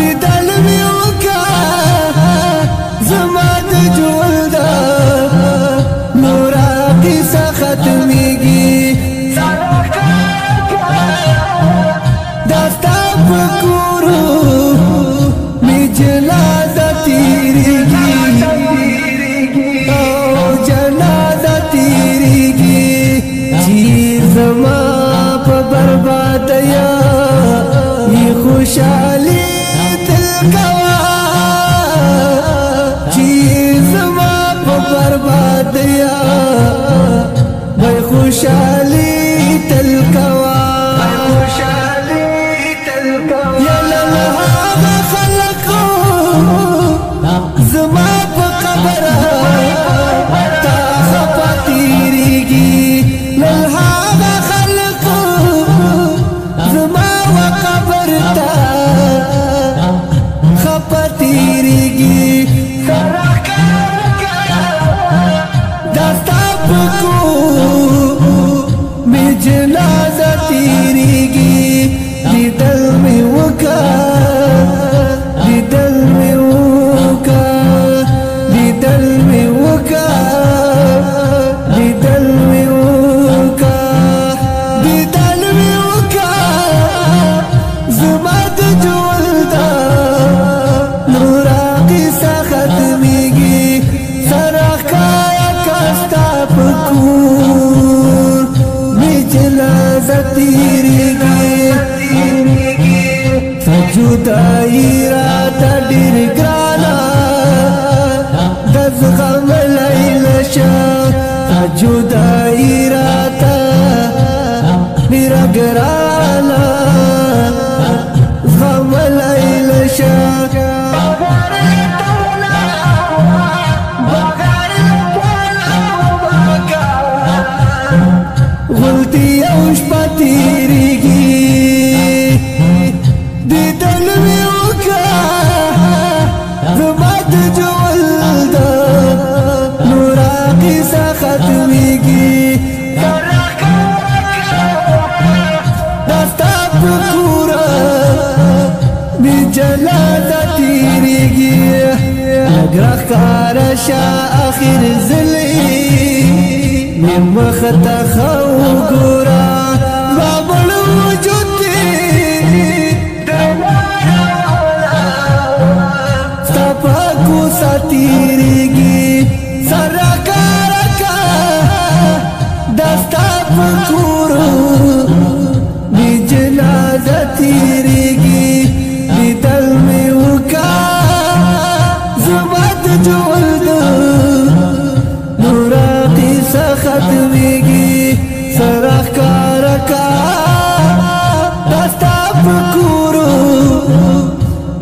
لیدل مې وکړه زما د ژوند دا نوره قصه ختمېږي دا ستا په کورو مې جنازه تېرېږي او جنازه تېرېږي چې زما په بربادیا یې خوشحالي تل کوه چې زما په بربادیا وای خوشحالي تل کوه یا لاله هغه خلکو زما په قبر تا خفه تېرېږي لاله هغه خلکو زما و قبر تا خفه تېرېږي دا ستا په کور مې جنازه تېرېږي لیدل مې وکړه لیدل مې وکړه لیدل مې وکړه لیدل مې وکړه لیدل مې وکړه زما د ژوند دا نوره قصه ختمېږي سرخکایه که ستا په کور مې جنازه تېرېږي جدائی راته ډېر ګرانه د زغم لیلشه جدائی راته ډېره ګرانه زغم لیلشه غلطي او شپه تېرېږي دیدل مې وکړه زما د ژوند نوره قصه ختمېږي دا ستا په کوره مې جنازه تېرېږي لږ راښکاره شه اخر ځلې مې مخ ته ښه وګوره زما مړ وجود کوڅه تېرېږي سرکاره که دا ستا په کور مې جنازه تېرېږي لیدل مې وکړه زما د ژوند نوره قصه ختمېږي سرکاره که دا ستا په کور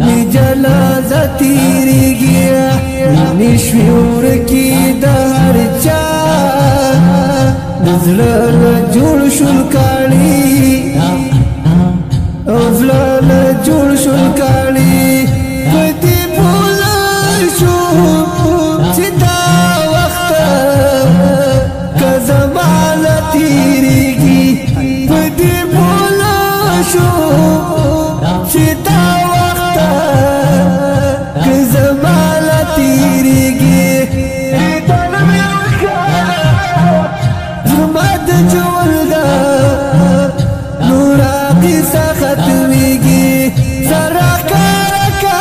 مې جنازه تېرېږي مینې شوې ورکې د هر چا د زړه نه جوړ شول کاڼي او زړه نه جوړ شول کاڼي په دې پوه شو چې دا وخت که زمانه تېرېږي په دې پوه شو چې دا وخت که زمانه تېرېږي زما د ژوند نوره قصه ختمېږي سرکاره که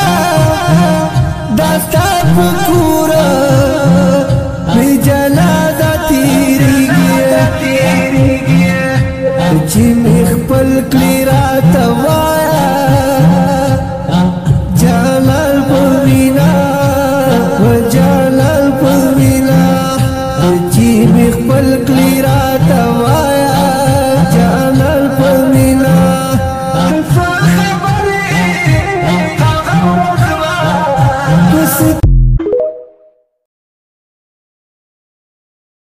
دا ستا په کوره